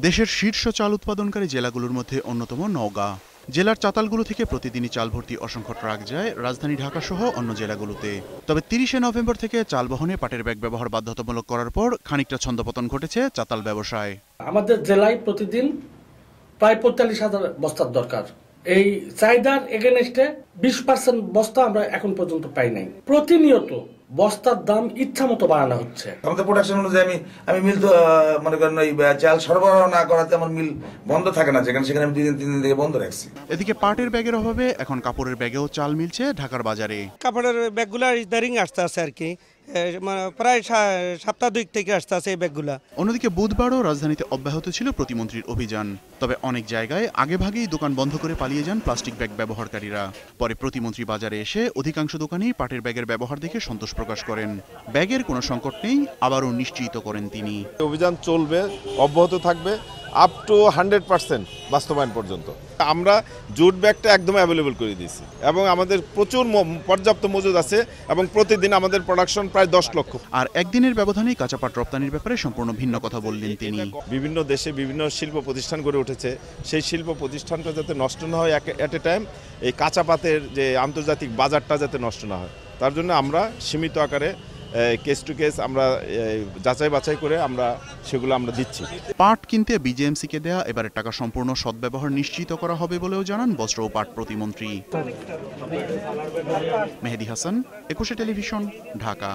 দেশের শীর্ষ চাল উৎপাদনকারী জেলাগুলোর মধ্যে অন্যতম নওগাঁ। জেলার চাতালগুলো থেকে প্রতিদিনই চাল ভর্তি অসংখ্য ট্রাক যায় রাজধানী ঢাকা সহ অন্য জেলাগুলোতে। তবে 30শে নভেম্বর থেকে চাল বহনে পাটের ব্যাগ ব্যবহার বাধ্যতামূলক করার পর খানিকটা ছন্দপতন ঘটেছে চাতাল ব্যবসায়। আমাদের জেলায় প্রতিদিন প্রায় 45,000 বস্তার দরকার। এই চাহিদার এগেনস্টে 20% বস্তা আমরা এখন পর্যন্ত পাই নাই। প্রতিনিয়ত বস্তার দাম ইচ্ছা মতো বাড়ানো হচ্ছে। আমাদের প্রোডাকশন অনুযায়ী আমি মিল তো মনে করেন ওই চাল সরবরাহ না করাতে আমার মিল বন্ধ থাকে না, সেখানে আমি 2 দিন 3 দিন থেকে বন্ধ রাখছি। এদিকে পাটের ব্যাগের অভাবে এখন কাপড়ের ব্যাগেও চাল মিলছে ঢাকার বাজারে। কাপড়ের ব্যাগগুলো ইদারিং আসতে আছে আর কি, প্রায় সপ্তাহ 2 থেকে আসতে আছে এই ব্যাগগুলা। অন্যদিকে বুধবারও রাজধানীতে অব্যাহত ছিল প্রতিমন্ত্রীর অভিযান। তবে অনেক জায়গায় আগেভাগেই দোকান বন্ধ করে পালিয়ে যান প্লাস্টিক ব্যাগ ব্যবহারকারীরা। পরে প্রতিমন্ত্রী বাজারে এসে অধিকাংশ দোকানেই পাটের ব্যাগের ব্যবহার দেখে সন্তোষ প্রকাশ করেন। ব্যাগের কোনো সংকট নেই আবারও নিশ্চিত করেন তিনি। অভিযান চলবে, অব্যাহত থাকবে আপ টু 100% বাস্তবায়ন পর্যন্ত। আমরা জুট ব্যাগটা একদম অ্যাভেলেবল করে দিয়েছি এবং আমাদের প্রচুর পর্যাপ্ত মজুদ আছে এবং প্রতিদিন আমাদের প্রোডাকশন প্রায় 10 লক্ষ। আর একদিনের ব্যবধানেই কাঁচা পাট রপ্তানির ব্যাপারে সম্পূর্ণ ভিন্ন কথা বললেন তিনি। বিভিন্ন দেশে বিভিন্ন শিল্প প্রতিষ্ঠান গড়ে উঠেছে, সেই শিল্প প্রতিষ্ঠানটা যাতে নষ্ট না হয় এট এ টাইম, এই কাঁচা পাতের যে আন্তর্জাতিক বাজারটা যাতে নষ্ট না হয়, তার জন্য আমরা সীমিত আকারে কেস টু কেস আমরা যাচাই বাছাই করে সেগুলো আমরা দিচ্ছি। পাট কিনতে বিজেএমসিকে দেয়া এবারের টাকা সম্পূর্ণ সদ্ব্যবহার নিশ্চিত করা হবে বলেও জানান বস্ত্র ও পাট প্রতিমন্ত্রী। মেহেদী হাসান, 21শে টেলিভিশন, ঢাকা।